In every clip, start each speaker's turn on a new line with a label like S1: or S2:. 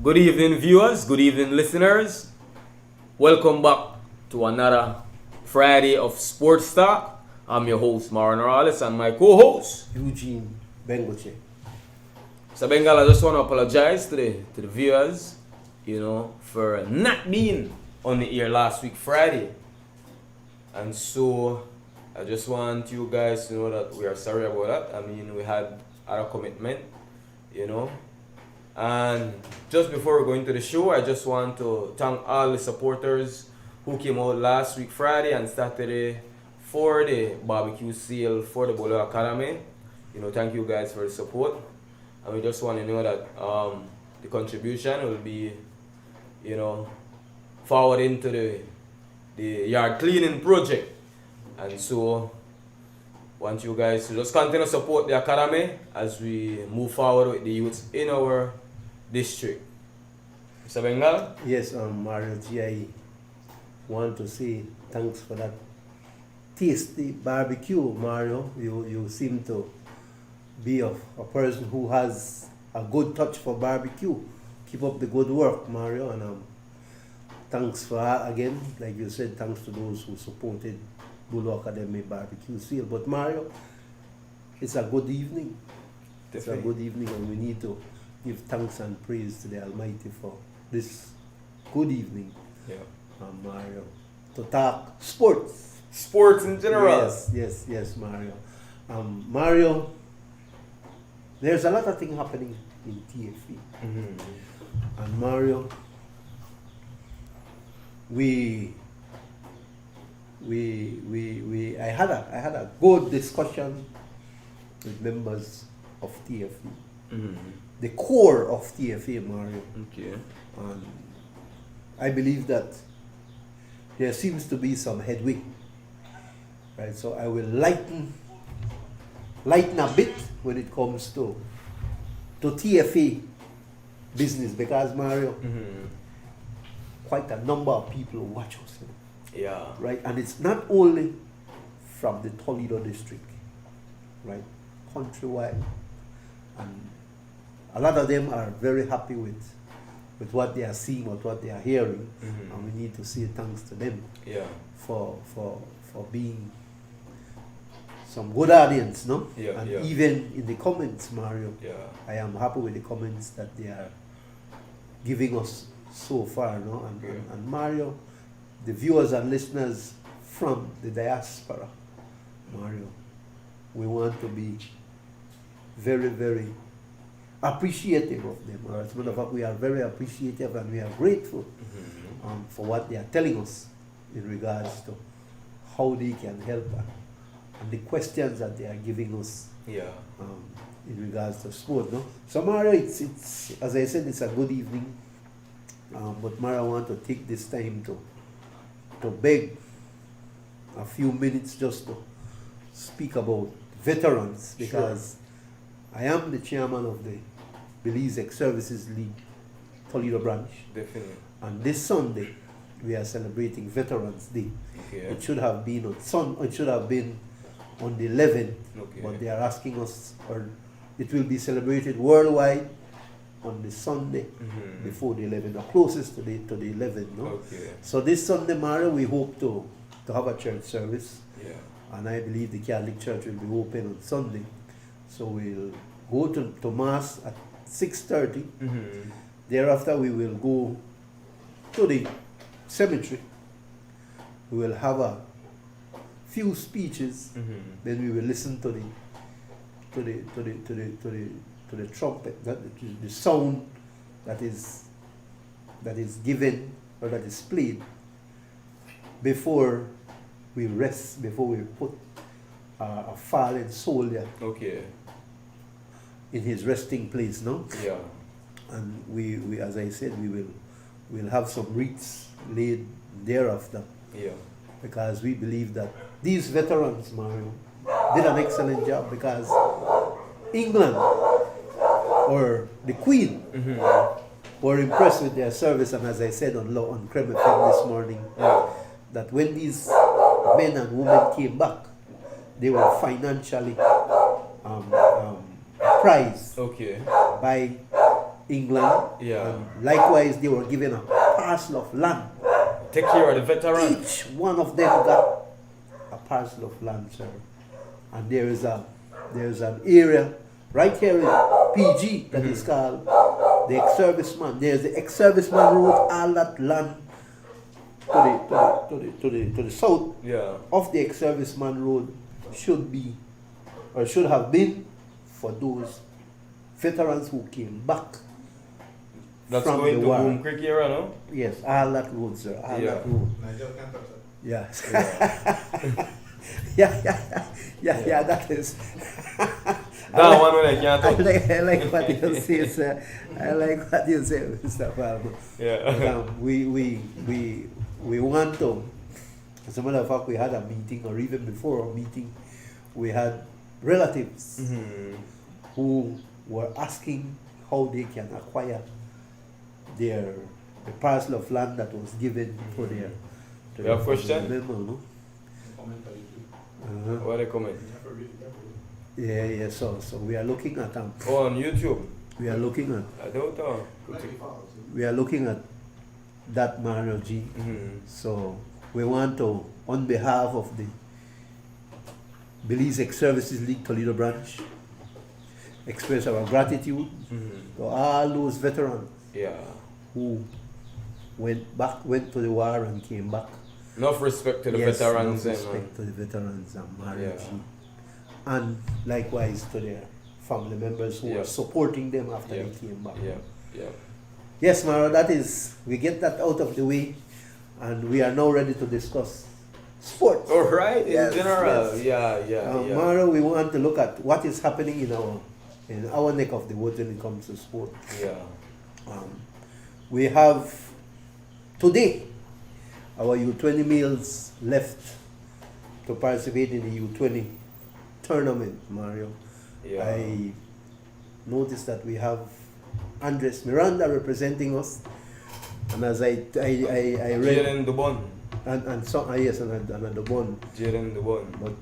S1: Good evening, viewers. Good evening, listeners. Welcome back to another Friday of Sports Talk. I'm your host, Mara Morales, and my co-host,
S2: Eugene Bengoche.
S1: So Bengal, I just want to apologize to the viewers, for not being on the air last week Friday. And so I just want you guys to know that we are sorry about that. I mean, we had other commitment, And just before we go into the show, I just want to thank all the supporters who came out last week Friday and Saturday for the barbecue sale for the Bolo Academy. Thank you guys for the support. And we just want to know that the contribution will be, forward into the yard cleaning project. And so, want you guys to just continue to support the academy as we move forward with the youths in our district. Mr. Bengal?
S2: Yes, Mario G, I want to say thanks for that tasty barbecue, Mario. You seem to be a person who has a good touch for barbecue. Keep up the good work, Mario, and thanks for again, like you said, thanks to those who supported Bulu Academy barbecue sale. But Mario, it's a good evening.
S1: Definitely.
S2: It's a good evening, and we need to give thanks and praise to the Almighty for this good evening, Mario. To talk sports.
S1: Sports in general.
S2: Yes, Mario. Mario, there's a lot of things happening in TFE.
S1: Mm-hmm.
S2: And Mario, I had a good discussion with members of TFE.
S1: Mm-hmm.
S2: The core of TFA, Mario.
S1: Okay.
S2: And I believe that there seems to be some headway. Right, so I will lighten a bit when it comes to TFA business, because Mario, quite a number of people watch us.
S1: Yeah.
S2: Right, and it's not only from the Toledo district, right, countrywide, and a lot of them are very happy with what they are seeing, or what they are hearing, and we need to say thanks to them for being some good audience, no? Even in the comments, Mario, I am happy with the comments that they are giving us so far, no? And Mario, the viewers and listeners from the diaspora, Mario, we want to be very, very appreciative of them. As a matter of fact, we are very appreciative and we are grateful for what they are telling us in regards to how they can help and the questions that they are giving us in regards to sport. No? So Mario, it's as I said, it's a good evening. But Mario, I want to take this time to beg a few minutes just to speak about veterans, because I am the chairman of the Belize Ex-Services League Toledo branch.
S1: Definitely.
S2: And this Sunday we are celebrating Veterans Day.
S1: Okay.
S2: It should have been on the 11th, but they are asking us, or it will be celebrated worldwide on the Sunday before the 11th, or closest to the 11th. No?
S1: Okay.
S2: So this Sunday, Mario, we hope to have a church service.
S1: Yeah.
S2: And I believe the Catholic Church will be open on Sunday. So we'll go to Mass at 6:30. Thereafter, we will go to the cemetery. We will have a few speeches. Then we will listen to the trumpet, the sound that is given, or that is played before we rest, before we put a fallen soldier in his resting place, no?
S1: Yeah.
S2: And we as I said, we'll have some wreaths laid thereafter.
S1: Yeah.
S2: Because we believe that these veterans, Mario, did an excellent job, because England, or the Queen, were impressed with their service. And as I said on Krem FM this morning, that when these men and women came back, they were financially prized by England.
S1: Yeah.
S2: And likewise, they were given a parcel of land.
S1: Take care of the veterans.
S2: Each one of them got a parcel of land, sir. And there's an area right here in PG that is called the ex-serviceman. There's the ex-serviceman road, all that land to the south
S1: Yeah.
S2: of the ex-serviceman road should be or should have been for those veterans who came back.
S1: That's
S2: from
S1: going
S2: the
S1: to
S2: war.
S1: Boom Creek era, no?
S2: Yes, all that road, sir. All
S1: Yeah.
S2: that road.
S3: Nigel can't touch that.
S2: Yes.
S1: Yeah.
S2: Yeah, that is.
S1: That one when I can't touch.
S2: I like what you say, sir. I like what you say, Mr. Palmer.
S1: Yeah.
S2: We want to, as a matter of fact, we had a meeting, or even before a meeting, we had relatives
S1: Mhm.
S2: who were asking how they can acquire the parcel of land that was given for their.
S1: You have question?
S2: Member, no?
S3: Comment on YouTube.
S2: Uh-huh.
S1: What they comment?
S3: You have to read it.
S2: Yeah. So we are looking at
S1: Oh, on YouTube.
S2: we are looking at
S1: I don't know.
S2: we are looking at that Mario G.
S1: Mhm.
S2: So we want to, on behalf of the Belize Ex-Services League Toledo branch, express our gratitude
S1: Mhm.
S2: to all those veterans
S1: Yeah.
S2: who went to the war and came back.
S1: Enough respect to the
S2: Yes,
S1: veterans
S2: enough
S1: and
S2: respect to the veterans and Mario
S1: Yeah.
S2: G. And likewise to their family members who
S1: Yeah.
S2: were supporting them after
S1: Yeah.
S2: they came back.
S1: yeah. Yeah.
S2: Yes, Mara, we get that out of the way, and we are now ready to discuss sports.
S1: All right. In
S2: Yes,
S1: general.
S2: yes.
S1: Yeah.
S2: Mara, we want to look at what is happening in our neck of the woods when it comes to sport.
S1: Yeah.
S2: We have today our U20 males left to participate in the U20 tournament, Mario.
S1: Yeah.
S2: I noticed that we have Andres Miranda representing us, and as I read,
S1: Jaden Dubon.
S2: and so yes, and the one.
S1: Jaden Dubon.
S2: But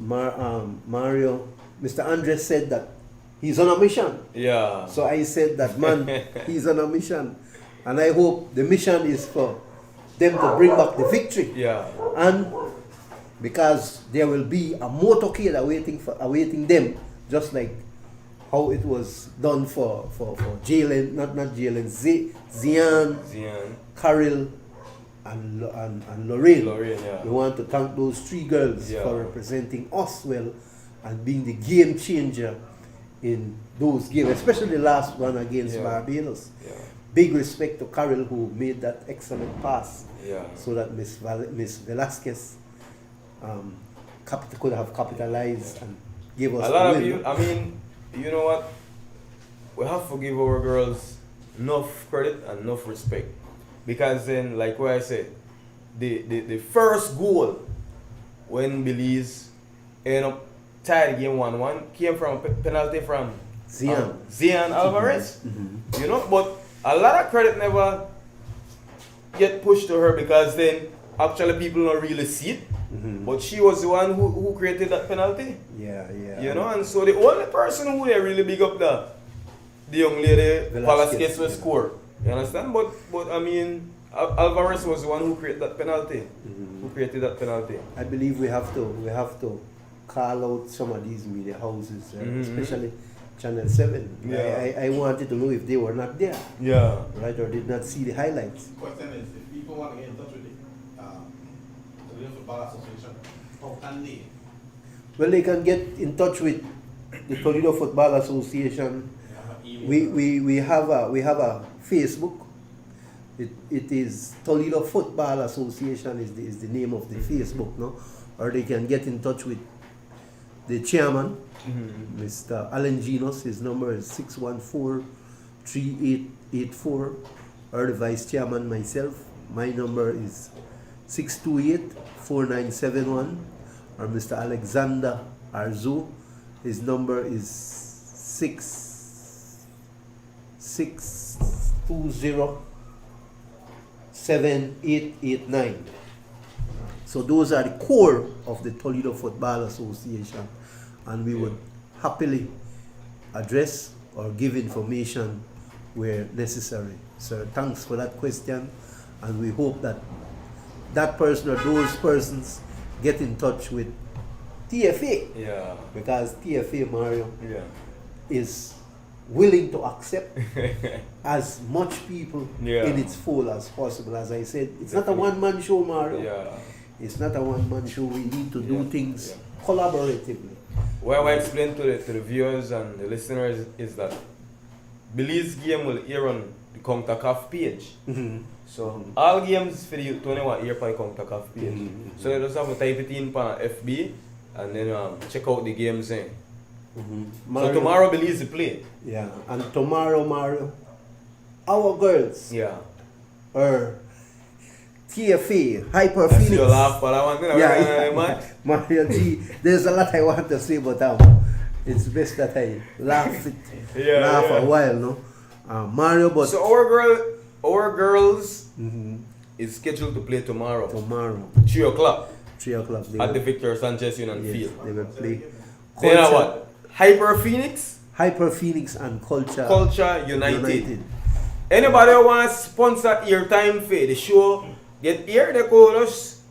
S2: Mario, Mr. Andres said that he's on a mission.
S1: Yeah.
S2: So I said that, man, he's on a mission, and I hope the mission is for them to bring back the victory.
S1: Yeah.
S2: And because there will be a motorcade awaiting them, just like how it was done for Jalen, not Jalen, Zian, Carol, and Lorraine.
S1: Yeah.
S2: We want to thank those three girls
S1: Yeah.
S2: for representing us well and being the game changer in those games, especially the last one against
S1: Yeah.
S2: Barbados.
S1: Yeah.
S2: Big respect to Carol, who made that excellent pass
S1: Yeah.
S2: so that Miss Velasquez could have capitalized and gave us
S1: A lot
S2: the
S1: of
S2: win.
S1: you, I mean, you know what? We have to give our girls enough credit and enough respect. Because then, like what I said, the first goal when Belize ended up tied game 1-1 came from a penalty from Zian Alvarez.
S2: Mhm.
S1: You know, but a lot of credit never get pushed to her because then actually people don't really see it.
S2: Mhm.
S1: But she was the one who created that penalty.
S2: Yeah.
S1: You know, and so the only person who they really big up the young lady Velasquez will score. You understand? But I mean, Alvarez was the one who created that penalty.
S2: Mhm.
S1: Who created that penalty?
S2: I believe we have to call out some of these media houses,
S1: Mhm.
S2: especially Channel 7.
S1: Yeah.
S2: I wanted to know if they were not there,
S1: Yeah.
S2: right, or did not see the highlights.
S3: Question is, if people want to get in touch with the Toledo Football Association, how can they?
S2: Well, they can get in touch with the Toledo Football Association.
S3: They have an email.
S2: We have a Facebook. It is Toledo Football Association is the name of the Facebook, no? Or they can get in touch with the chairman, Mr. Alan Genos. His number is 614-3884. Or the vice chairman, myself. My number is 628-4971. Or Mr. Alexander Arzu. His number is 620-7889. So those are the core of the Toledo Football Association, and we would happily address or give information where necessary. So thanks for that question, and we hope that that person or those persons get in touch with TFA,
S1: Yeah.
S2: because TFA, Mario,
S1: Yeah.
S2: is willing to accept as much people
S1: Yeah.
S2: in its fold as possible. As I said, it's not a one-man show, Mario.
S1: Yeah.
S2: It's not a one-man show. We need to do
S1: Yeah.
S2: things
S1: Yeah.
S2: collaboratively.
S1: What I explain to the viewers and the listeners is that Belize game will air on the CONCACAF page. So all games for the youth only want air on the CONCACAF page. So you just have to type it in on FB and then check out the games. So tomorrow Belize play.
S2: Yeah, and tomorrow, Mario, our girls
S1: Yeah.
S2: are TFA, Hyper
S1: I see
S2: Phoenix.
S1: you laugh, but I want to man.
S2: Mario G, there's a lot I want to say, but it's best that I laugh a while, no? Mario, but
S1: So our girls is scheduled to play tomorrow.
S2: tomorrow,
S1: 3 o'clock
S2: 3 o'clock, they
S1: at
S2: will,
S1: the Victor Sanchez Union
S2: yes,
S1: Field.
S2: they will play.
S1: Then what? Hyper Phoenix,
S2: Hyper Phoenix and
S1: Culture United. Anybody who wants to sponsor airtime for the show, get here, they call us,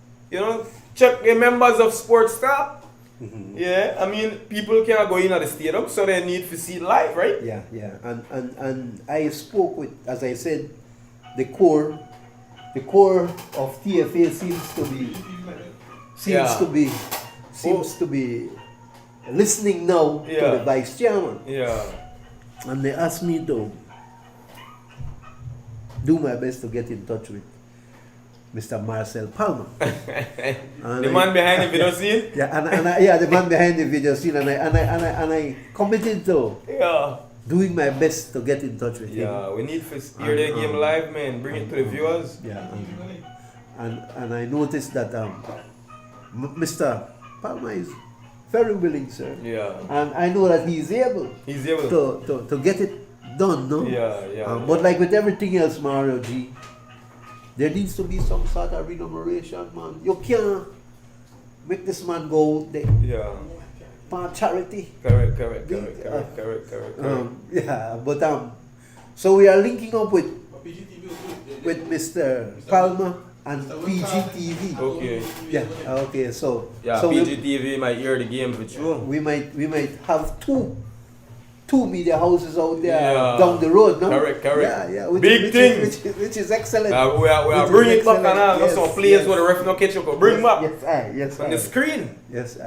S1: check the members of Sports Star. Yeah, I mean, people can't go in at the stadium, so they need to see it live, right?
S2: Yeah, yeah, and I spoke with, as I said, the core of TFA seems to be listening now to
S1: Yeah.
S2: the vice chairman,
S1: Yeah.
S2: and they asked me to do my best to get in touch with Mr. Marcel Palmer.
S1: The man behind the video scene?
S2: Yeah, the man behind the video scene, and I committed to
S1: Yeah.
S2: doing my best to get in touch with him.
S1: Yeah, we need to hear the game live, man. Bring it to the viewers.
S2: Yeah, and I noticed that Mr. Palmer is very willing, sir.
S1: Yeah.
S2: And I know that he's able
S1: He's able
S2: to get it done, no?
S1: Yeah.
S2: But like with everything else, Mario G, there needs to be some sort of remuneration, man. You can't make this man go out there
S1: Yeah.
S2: for charity.
S1: Correct.
S2: Yeah, but so we are linking up with Mr. Palmer and PGTV.
S1: Okay.
S2: Yeah. Okay. So
S1: Yeah,
S2: so
S1: PGTV might hear the game with you.
S2: we might have two media houses out there
S1: Yeah.
S2: down the road, no?
S1: Correct.
S2: Yeah.
S1: Big things.
S2: Which is excellent.
S1: We are
S2: Which is
S1: bringing it back
S2: excellent.
S1: and
S2: Yes,
S1: some players
S2: yes.
S1: where the ref no catch up. Bring back
S2: Yes,
S1: on the screen.
S2: Yes,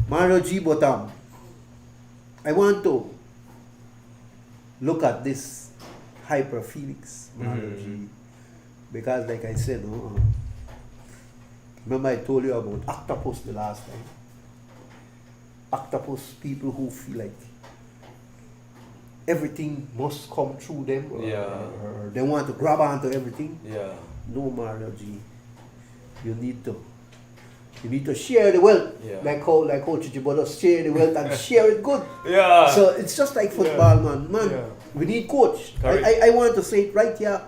S2: Mario G, but I want to look at this Hyper Phoenix, Mario G, because like I said, no, remember I told you about Octopus the last time. Octopus, people who feel like everything must come through them, or they want to grab onto everything.
S1: Yeah.
S2: No, Mario G, you need to share the wealth,
S1: Yeah.
S2: like how Chichibodo share the wealth and share it good.
S1: Yeah.
S2: So it's just like football, man.
S1: Yeah.
S2: We need coach.
S1: Correct.
S2: I want to say it right here,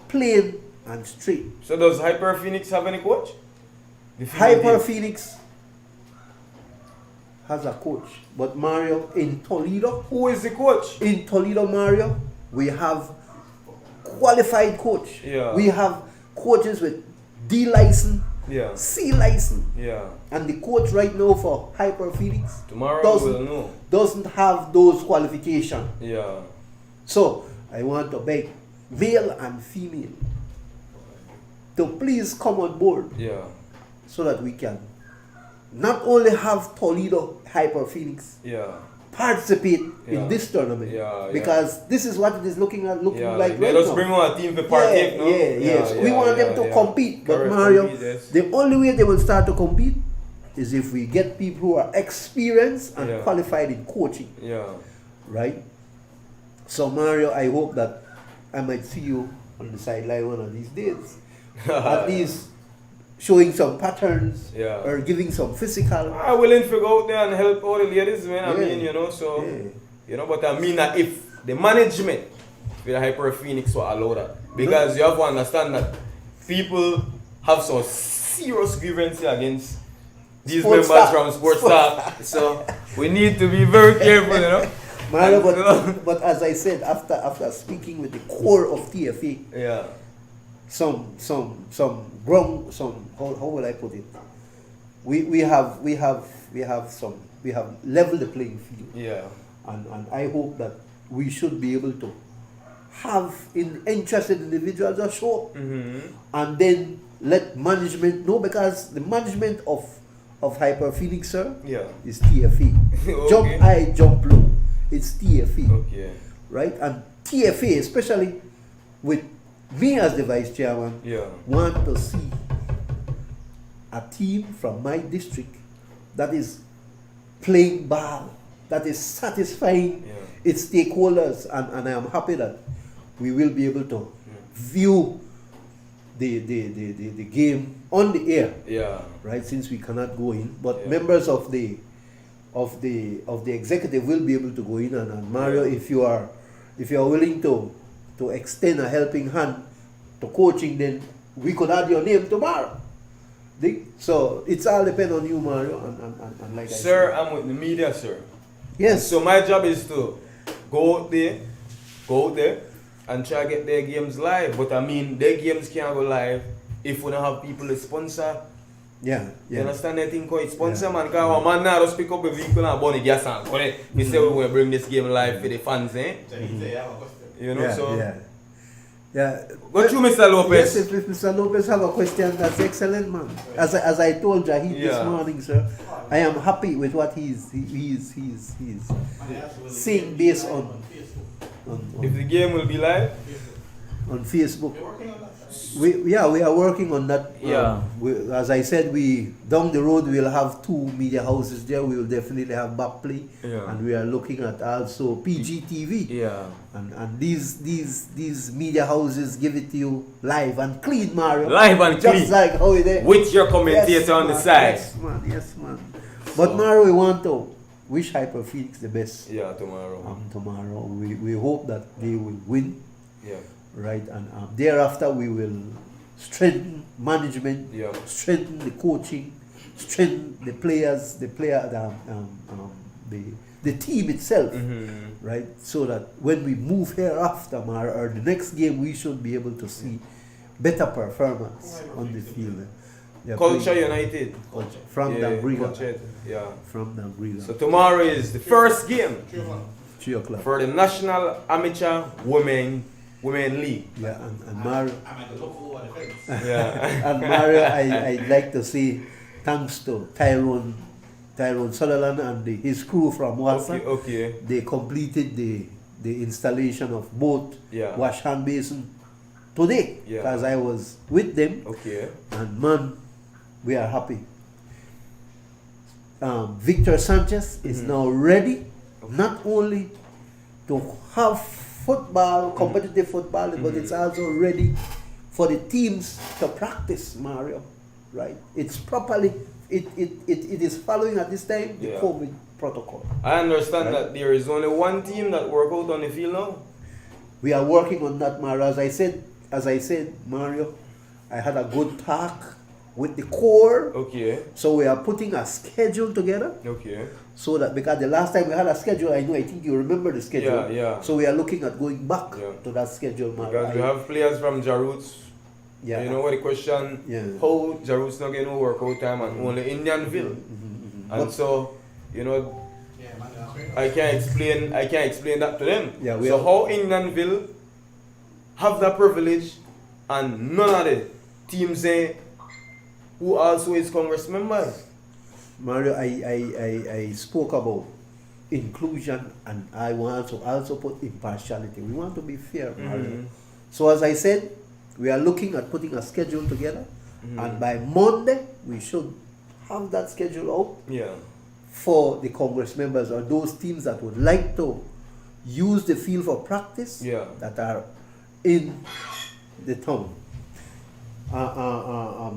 S2: plain and straight.
S1: So does Hyper Phoenix have any coach? The female
S2: Hyper
S1: team?
S2: Phoenix has a coach, but Mario, in Toledo,
S1: Who is the coach?
S2: Mario, we have qualified coach.
S1: Yeah.
S2: We have coaches with D license,
S1: Yeah.
S2: C license.
S1: Yeah.
S2: And the coach right now for Hyper Phoenix
S1: Tomorrow
S2: doesn't
S1: we'll know.
S2: doesn't have those qualifications.
S1: Yeah.
S2: So I want to beg male and female to please come on board
S1: Yeah.
S2: so that we can not only have Toledo Hyper Phoenix
S1: Yeah.
S2: participate
S1: Yeah.
S2: in this tournament,
S1: Yeah,
S2: because this is what it is looking
S1: Yeah.
S2: like
S1: They
S2: right
S1: just
S2: now.
S1: bring on a team to partake, no?
S2: Yes. We want them to compete, but
S1: Correct,
S2: Mario,
S1: compete, yes.
S2: the only way they will start to compete is if we get people who are experienced and
S1: Yeah.
S2: qualified in coaching,
S1: Yeah.
S2: right? So Mario, I hope that I might see you on the sideline one of these days, at least showing some patterns,
S1: Yeah.
S2: or giving some physical.
S1: I'm willing to go out there and help all the ladies, man. I
S2: Yeah.
S1: mean, so,
S2: Yeah.
S1: but I mean that if the management with the Hyper Phoenix will allow that, because you have to understand that people have some serious grievances against these
S2: Sports
S1: members
S2: staff.
S1: from sports staff. So we need to be very careful,
S2: Mario,
S1: And so-
S2: but as I said, after speaking with the core of TFA,
S1: Yeah.
S2: some ground, how will I put it? We have leveled the playing field,
S1: Yeah.
S2: and I hope that we should be able to have interested individuals that show up, and then let management know, because the management of Hyper Phoenix, sir,
S1: Yeah.
S2: is TFA.
S1: Okay.
S2: Jump high, jump low. It's TFA,
S1: Okay.
S2: right? And TFA, especially with me as the vice chairman,
S1: Yeah.
S2: want to see a team from my district that is playing ball, that is satisfying
S1: Yeah.
S2: its stakeholders, and I am happy that we will be able to view the game on the air,
S1: Yeah.
S2: right? Since we cannot go in, but
S1: Yeah.
S2: members of the executive will be able to go in, and Mario,
S1: Yeah.
S2: if you are willing to extend a helping hand to coaching, then we could add your name tomorrow. So it's all depend on you, Mario, and like
S1: Sir,
S2: I said.
S1: I'm with the media, sir.
S2: Yes.
S1: So my job is to go out there, and try to get their games live. But I mean, their games can't go live if we don't have people to sponsor.
S2: Yeah.
S1: You
S2: Yeah.
S1: understand that thing called sponsor,
S2: Yeah.
S1: man? Because one man now just pick up a vehicle and burn the gas and correct. We say we want to bring this game live for the fans, eh?
S3: So he say, I have a question.
S1: You know,
S2: Yeah.
S1: so.
S2: Yeah. Yeah.
S1: Go through, Mr. Lopez.
S2: Yes, if Mr. Lopez have a question, that's excellent, man. As I told Jahid this
S1: Yeah.
S2: morning, sir, I am happy with what he's saying based on
S1: If the game will be live,
S2: Facebook.
S3: You're working on that?
S2: We are working on that.
S1: Yeah.
S2: As I said, we down the road we'll have 2 media houses there. We will definitely have bapplay,
S1: Yeah.
S2: and we are looking at also PGTV.
S1: yeah.
S2: And these media houses give it to you live and clean, Mario.
S1: Live and
S2: just
S1: clean.
S2: like how it is.
S1: With your commentator on the
S2: man,
S1: side.
S2: Yes, man. Yes, man. But Mario, we want to wish Hyper Phoenix the best
S1: Yeah, tomorrow.
S2: tomorrow. We hope that they will win,
S1: Yeah.
S2: right? And thereafter we will strengthen management,
S1: Yeah.
S2: strengthen the coaching, strengthen the players, the team itself, right? So that when we move hereafter, or the next game, we should be able to see better performance on the field. They are
S1: Culture
S2: playing-
S1: United.
S2: Culture. From
S1: Yeah,
S2: Dambriga.
S1: Culture, yeah.
S2: From Dambriga.
S1: So tomorrow is the first game
S3: 3 o'clock.
S2: 3 o'clock.
S1: for the National Amateur Women League.
S2: Yeah, and Mario.
S3: I'm at the look for the fence.
S1: Yeah.
S2: And Mario, I'd like to say thanks to Tyrone Sutherland and his crew from Watson.
S1: Okay.
S2: They completed the installation of both
S1: Yeah.
S2: wash hand basin today,
S1: Yeah.
S2: because I was with them,
S1: Okay.
S2: and man, we are happy. Victor Sanchez is now ready, not only to have football, competitive football, but it's also ready for the teams to practice, Mario. Right? It's properly, it is following at this time the
S1: Yeah.
S2: COVID protocol.
S1: I understand
S2: Right.
S1: that there is only one team that work out on the field now.
S2: We are working on that, Mario. As I said, Mario, I had a good talk with the core.
S1: Okay.
S2: So we are putting a schedule together,
S1: Okay.
S2: so that, because the last time we had a schedule, I think you remember the schedule.
S1: Yeah, yeah.
S2: So we are looking at going back
S1: Yeah.
S2: to that schedule, Mario.
S1: Because we have players from Jaroots.
S2: Yeah.
S1: You know what the question?
S2: Yeah.
S1: How Jaroots not getting no workout time and only Indianville. And
S2: But-
S1: so, you know,
S3: Yeah, man, that's right.
S1: I can't explain that to them.
S2: Yeah, we
S1: so
S2: have-
S1: how Indianville have that privilege and none of the teams there who also is Congress members.
S2: Mario, I spoke about inclusion, and I want to also put impartiality. We want to be fair, Mario. So as I said, we are looking at putting a schedule together, and by Monday we should have that schedule out
S1: Yeah.
S2: for the Congress members or those teams that would like to use the field for practice,
S1: Yeah.
S2: that are in the town.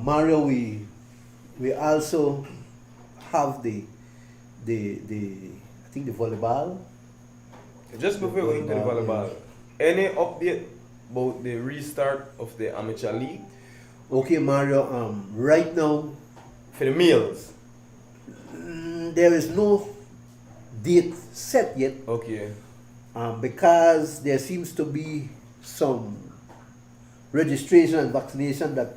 S2: Mario, we also have the I think the volleyball.
S1: Just before we go into the volleyball, any update about the restart of the amateur league
S2: Okay, Mario. Right now,
S1: for the males?
S2: there is no date set yet,
S1: Okay.
S2: because there seems to be some registration and vaccination that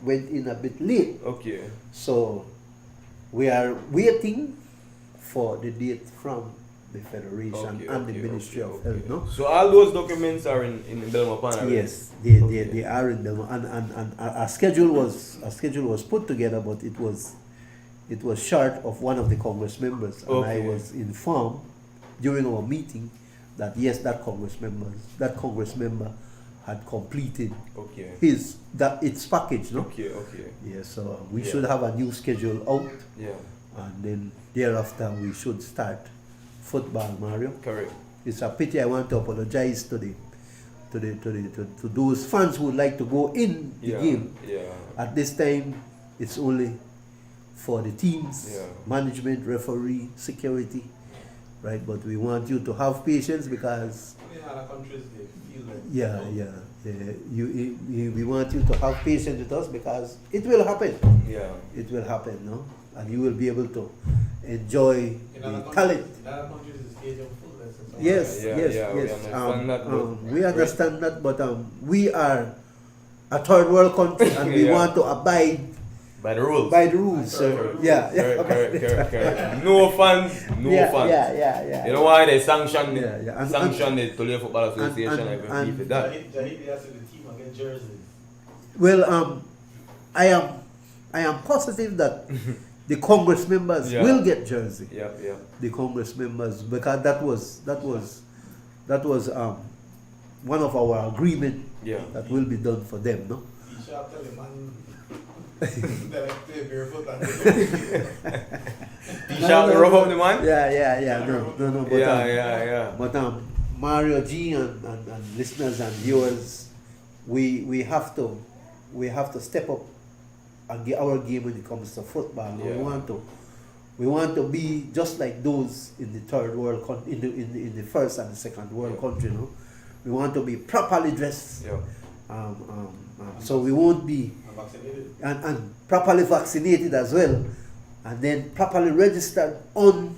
S2: went in a bit late.
S1: Okay.
S2: So we are waiting for the date from the Federation and the Ministry of Health. No?
S1: So all those documents are in Belmopan already?
S2: Yes, they are in them, and a schedule was put together, but it was short of one of the Congress members, and I was informed during our meeting that yes, that Congress member had completed its package, no?
S1: Okay.
S2: Yeah, so we should have a new schedule out.
S1: Yeah.
S2: And then thereafter we should start football, Mario.
S1: Correct.
S2: It's a pity. I want to apologize to those fans who would like to go in the game.
S1: Yeah.
S2: At this time, it's only for the teams, management, referee, security, right? But we want you to have patience because
S3: In other countries, they feel like
S2: we want you to have patience with us because it will happen.
S1: Yeah.
S2: It will happen, no? And you will be able to enjoy the talent.
S3: In other countries, the stadium full.
S2: Yes. We understand that, but we are a third world country and we want to abide
S1: by the rules.
S2: Correct.
S1: No fans, fans.
S2: Yeah.
S1: You know why they sanction
S2: And
S1: the Toledo Football Association and
S3: Jahid asked the team against jerseys.
S2: Well, I am positive that the Congress members will get jersey.
S1: Yeah.
S2: The Congress members, because that was one of our agreement that will be done for them, no?
S3: T-shirt, tell the man that I play barefoot and
S1: T-shirt, rub up the man?
S2: Yeah. No. But,
S1: But
S2: Mario G and listeners and viewers, we have to step up and get our game when it comes to football.
S1: Yeah.
S2: We want to be just like those in the third world in the first and the second world country, no? We want to be properly dressed. So we won't be
S3: vaccinated
S2: and properly vaccinated as well, and then properly registered on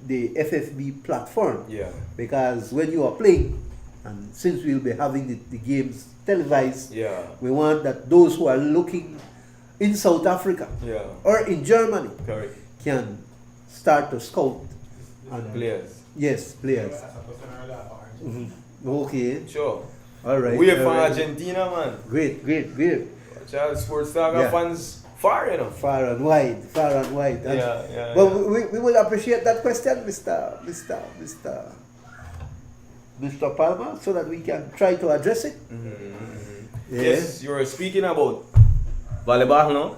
S2: the FFB platform.
S1: Yeah.
S2: Because when you are playing, and since we'll be having the games televised, we want that those who are looking in South Africa or in Germany can start to scout and
S1: players.
S2: Yes, players. Okay.
S1: Sure.
S2: All right.
S1: We're from Argentina, man.
S2: Great.
S1: Child Sports Saga fans far, you know.
S2: Far and wide. But we will appreciate that question, Mr. Palmer, so that we can try to address it.
S1: Yes, you were speaking about volleyball, no?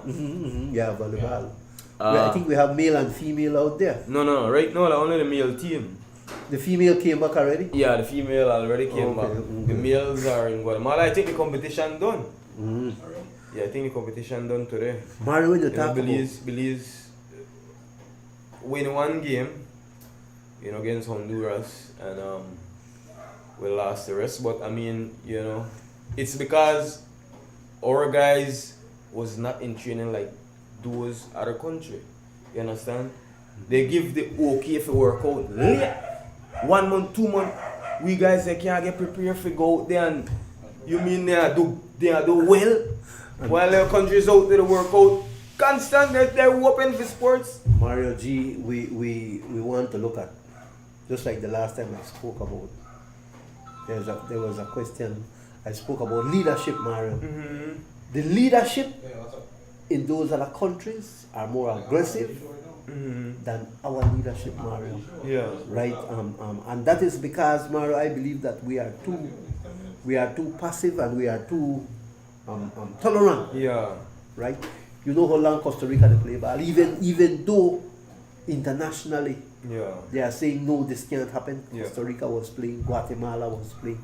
S2: Yeah, volleyball. I think we have male and female out there.
S1: No. Right now, only the male team.
S2: The female came back already?
S1: Yeah, the female already came back. The males are in Guatemala. I think the competition done. Yeah, I think the competition done today.
S2: Mario, when you talk
S1: Belize win one game, against Honduras, and we lost the rest. But I mean, it's because our guys was not in training like those other country. You understand? They give the okay for workout late. 1 month, 2 months, we guys they can't get prepared for go out there, and you mean they do well while their countries out there work out constant, they're open for sports.
S2: Mario G, we want to look at, just like the last time I spoke about, there was a question I spoke about leadership, Mario. The leadership in those other countries are more aggressive than our leadership, Mario.
S1: Yeah.
S2: Right. And that is because, Mario, I believe that we are too passive and we are too tolerant.
S1: Yeah.
S2: Right. You know how long Costa Rica they play ball, even though internationally they are saying no, this can't happen. Costa Rica was playing, Guatemala was playing,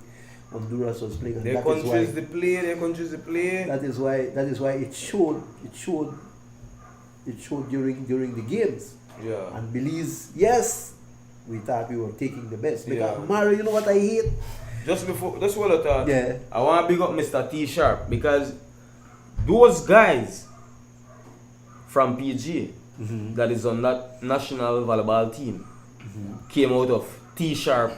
S2: Honduras was playing, and
S1: their countries they play.
S2: That is why it showed during the games.
S1: Yeah.
S2: And Belize, yes, we thought we were taking the best. Because Mario, you know what I hate?
S1: Just what I thought. Yeah. I want to big up Mr. T Sharp because those guys from PG that is on that national volleyball team came out of T Sharp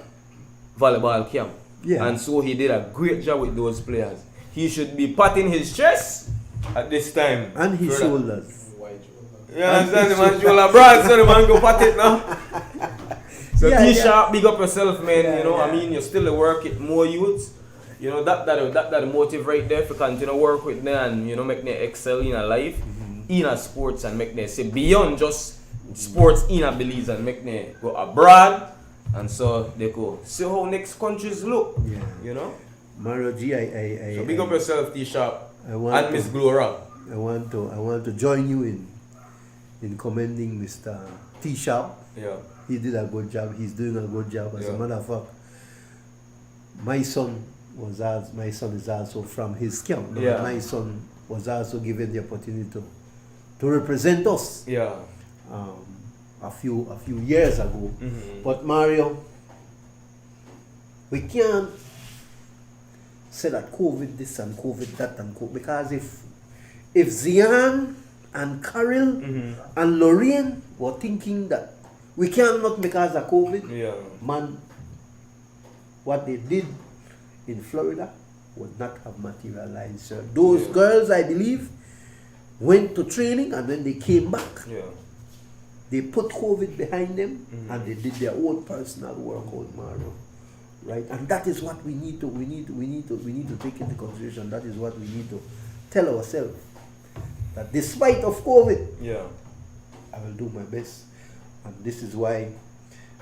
S1: volleyball camp.
S2: Yeah.
S1: And so he did a great job with those players. He should be patting his chest at this time.
S2: And his
S1: for that.
S2: shoulders.
S3: White shoulder.
S1: You understand the man shoulder broad, so the man go pat it now. So
S2: Yeah,
S1: T-Sharp, big up yourself, man.
S2: Yeah,
S1: you know, I
S2: yeah.
S1: mean, you still work it more youths. You know, that motive right there for continue to work with them and, you know, make them excel in a life, in a sports, and make them say beyond just sports in a beliefs and make them go abroad. And so they go see how next countries look.
S2: Yeah.
S1: You know?
S2: Mario G,
S1: So big up yourself, T-Sharp,
S2: I want
S1: and
S2: to-
S1: Miss Glora.
S2: I want to join you in commending Mr. T Sharp.
S1: Yeah.
S2: He did a good job. He's doing a good job. As a
S1: Yeah.
S2: matter of fact, my son is also from his camp.
S1: Yeah.
S2: My son was also given the opportunity to represent us
S1: Yeah.
S2: a few years ago.
S1: Mhm.
S2: But Mario, we can't say that COVID this and COVID that and COVID, because if Zian and Carol and Lorraine were thinking that we cannot because of COVID,
S1: Yeah.
S2: man, what they did in Florida would not have materialized, sir. Those
S1: Yeah.
S2: girls, I believe, went to training, and when they came back,
S1: Yeah.
S2: they put COVID behind them,
S1: Mhm.
S2: and they did their own personal workout, Mario. Right? And that is what we need to take into consideration. That is what we need to tell ourselves. That despite of COVID,
S1: Yeah.
S2: I will do my best. And this is why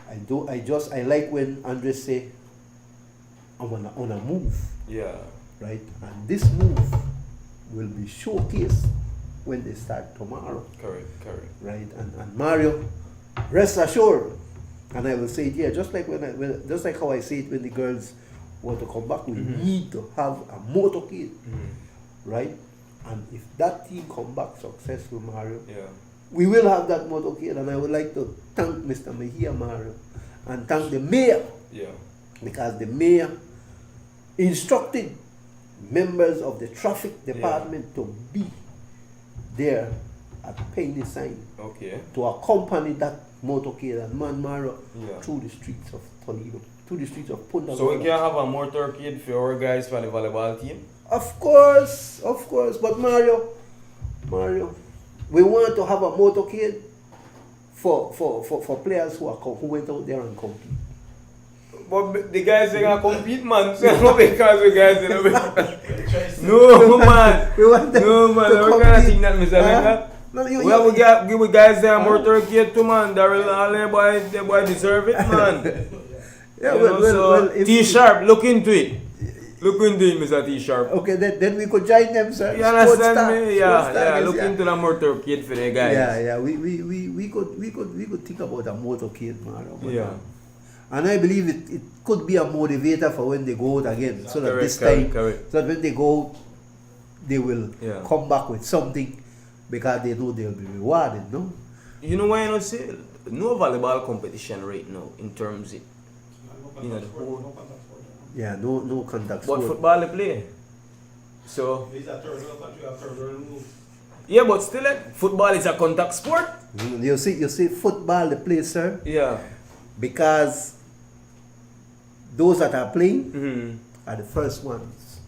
S2: I like when Andre say, I'm on a move,
S1: Yeah.
S2: right? And this move will be showcased when they start tomorrow,
S1: Correct.
S2: right? And Mario, rest assured, and I will say it here, just like just like how I say it when the girls want to come back, we need to have a motorcade, right? And if that team come back successful, Mario,
S1: Yeah.
S2: we will have that motorcade. And I would like to thank Mr. Mejia, Mario, and thank the mayor,
S1: Yeah.
S2: because the mayor instructed members of the traffic department to be there at Penny Sign
S1: Okay.
S2: to accompany that motorcade and man Mario
S1: Yeah.
S2: through the streets of Toledo, through the streets of Punta
S1: So we
S2: Gorda.
S1: can have a motorcade for our guys for the volleyball team.
S2: Of course, but Mario, we want to have a motorcade for players who went out there and compete.
S1: But the guys they gonna compete, man. So not because we guys no man.
S2: We want them
S1: No man,
S2: to
S1: we gonna
S2: compete.
S1: think that Mr. Mega.
S2: No, you,
S1: Well,
S2: you,
S1: give we guys there motorcade too, man. Daryl and the boy deserve it, man.
S2: yeah,
S1: You
S2: well,
S1: know,
S2: well,
S1: so
S2: well, if
S1: T-Sharp, look into it. Look into it, Mr. T-Sharp.
S2: okay, then we could join them, sir.
S1: You understand
S2: Sports
S1: me?
S2: Star,
S1: Yeah,
S2: Sports Star
S1: yeah.
S2: is-
S1: Look into the motorcade for the guys.
S2: Yeah. We could think about a motorcade, Mario. but,
S1: Yeah.
S2: And I believe it could be a motivator for when they go out again. So that
S1: Correct,
S2: this time,
S1: correct.
S2: so that when they go, they will
S1: Yeah.
S2: come back with something, because they know they'll be rewarded, no?
S1: You know why I don't say no volleyball competition right now in terms of you know, the whole-
S2: Yeah, no contact
S1: but
S2: sport.
S1: football they play. So
S3: These are third world country, have third world rules.
S1: yeah, but still football is a contact sport.
S2: You see football they play, sir,
S1: Yeah.
S2: because those that are playing
S1: Mm-hmm.
S2: are the first ones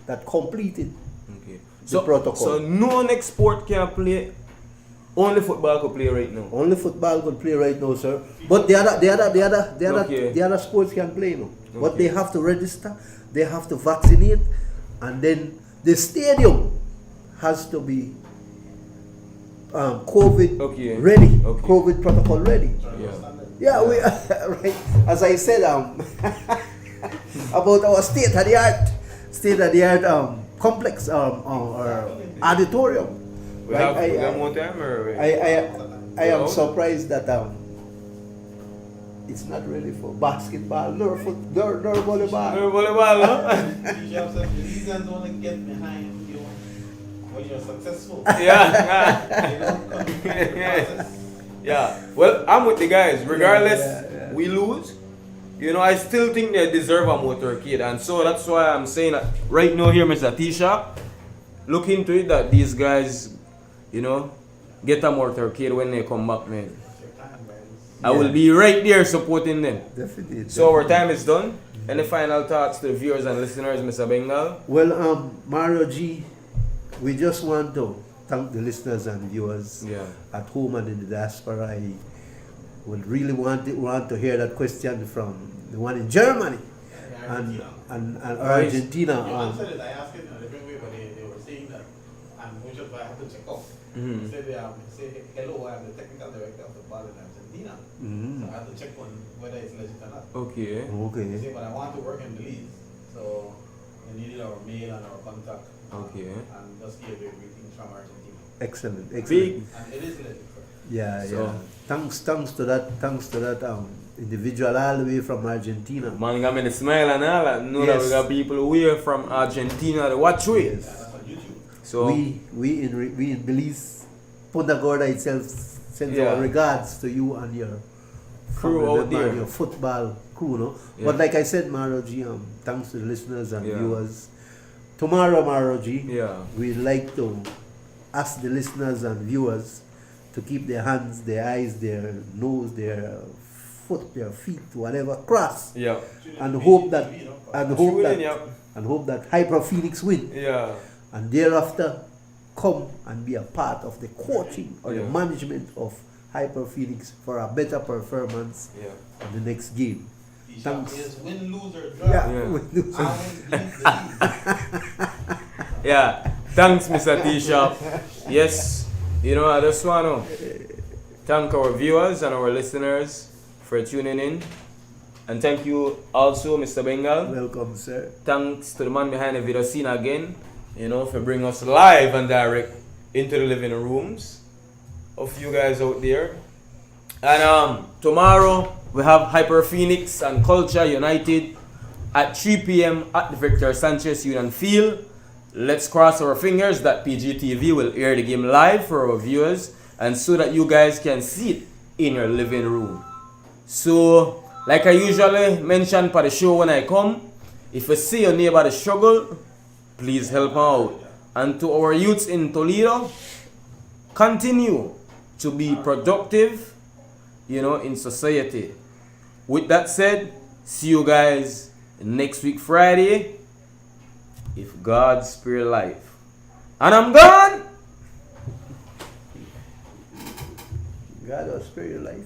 S2: that completed
S1: Okay.
S2: the protocol.
S1: So no next sport can play. Only football can play right now.
S2: Only football can play right now, sir. But the
S1: Okay.
S2: other sports can play now. But
S1: Okay.
S2: they have to register, they have to vaccinate, and then the stadium has to be COVID
S1: Okay.
S2: ready,
S1: Okay.
S2: COVID protocol ready.
S1: Yeah.
S2: Yeah, we right. As I said, about our state of the art complex or auditorium.
S1: We
S2: Right,
S1: have more time or
S2: I am surprised that it's not really for basketball nor volleyball.
S1: No volleyball, no?
S3: T-Sharp said, the reasons want to get behind you when you're successful.
S1: Yeah.
S3: They don't come behind the process.
S1: Yeah. Well, I'm with the guys. Regardless,
S2: Yeah.
S1: we lose. You know, I still think they deserve a motorcade, and so that's why I'm saying that right now here, Mr. T-Sharp, look into it that these guys, you know, get a motorcade when they come back, man.
S3: It's your time, guys.
S1: I will be right there supporting them.
S2: Definitely.
S1: So our time is done. Any final thoughts to the viewers and listeners, Mr. Bengal?
S2: Well, Mario G, we just want to thank the listeners and viewers
S1: Yeah.
S2: at home and in the diaspora. I would really want to hear that question from the one in Germany and Argentina.
S3: You answered it. I asked it in a different way, but they were saying that, and which is why I have to check off.
S1: Mhm.
S3: They said say hello, I'm the technical director of the ball in Argentina. So I have to check on whether it's legit or not.
S1: Okay.
S3: They
S2: Okay.
S3: say, but I want to work in the league. So they needed our mail and our contact.
S1: Okay.
S3: And just gave the greetings from Argentina.
S2: Excellent.
S1: Big.
S2: Excellent.
S3: And it is legit.
S2: Yeah,
S1: So-
S2: yeah. Thanks to that individual all the way from Argentina.
S1: Man, got me the smile and all that. Know that we
S2: Yes.
S1: got people away from Argentina to watch we.
S2: Yes.
S3: That's on YouTube.
S1: So
S2: we in Belize, Punta Gorda itself sends
S1: Yeah.
S2: our regards to you and your
S1: Crew
S2: family
S1: out
S2: member
S1: there.
S2: and your football crew, no?
S1: Yeah.
S2: But like I said, Maro G, thanks to the listeners and
S1: Yeah.
S2: viewers. Tomorrow, Maro G,
S1: yeah.
S2: we'd like to ask the listeners and viewers to keep their hands, their eyes, their nose, their foot, their feet, whatever, crossed,
S1: Yeah.
S2: and hope that
S3: TV,
S2: and hope that Hyper Phoenix win,
S1: Yeah.
S2: and thereafter come and be a part of the coaching or the
S1: Yeah.
S2: management of Hyper Phoenix for a better performance
S1: Yeah.
S2: in the next game.
S3: T-Shop
S2: Thanks.
S3: is win, lose, or draw.
S2: Yeah.
S1: Yeah.
S3: I win, lead the league.
S1: Yeah. Thanks, Mr. T-Shop. Yes. You know, I just want to thank our viewers and our listeners for tuning in. And thank you also, Mr. Bengal.
S2: Welcome, sir.
S1: Thanks to the man behind the video scene again, you know, for bringing us live and direct into the living rooms of you guys out there. And tomorrow we have Hyper Phoenix and Culture United at 3 p.m. at the Victor Sanchez Union Field. Let's cross our fingers that PGTV will air the game live for our viewers and so that you guys can see it in your living room. So, like I usually mention for the show when I come, if you see your neighbor struggle, please help him out. And to our youths in Toledo, continue to be productive, you know, in society. With that said, see you guys next week Friday, if God spare life. And I'm gone!
S2: God will spare your life.